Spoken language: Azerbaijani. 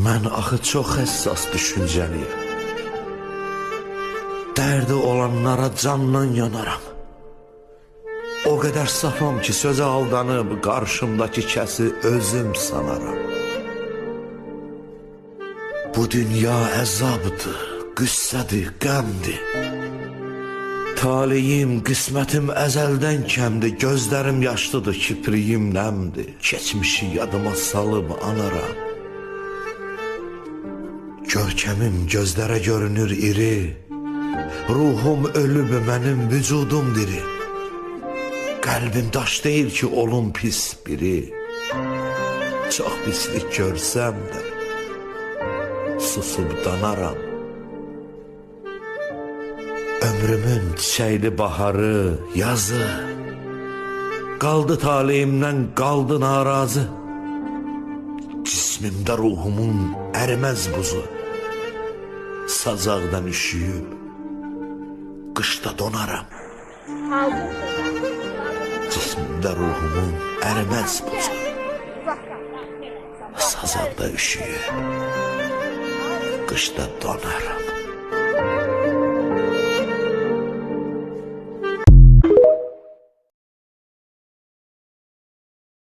Mən axı çox həssas düşüncəliyəm. Dərdi olanlara candan yanaram. O qədər safam ki, sözə aldanıb qarşımdakı kəsi özüm sanaram. Bu dünya əzabdır, qüssədir, qəmdir. Taleyim, qismətim əzəldən kəmdir. Gözlərim yaşlıdır, kipriyim nəmdir. Keçmişi yadıma salıb anaram. Görkəmim gözlərə görünür iri. Ruhum ölüb, mənim vücudum diri. Qəlbim daş deyil ki, olum pis biri. Çox pislik görsəm də susub danaram. Ömrümün çiçəkli baharı, yazı qaldı taleyimdən, qaldı narazı. Cismimdə ruhumun əriməz buzu. Sazaqdan üşüyüb qışda donaram. Cismimdə ruhumun əriməz buzu. Sazaqda üşüyüb qışda donaram.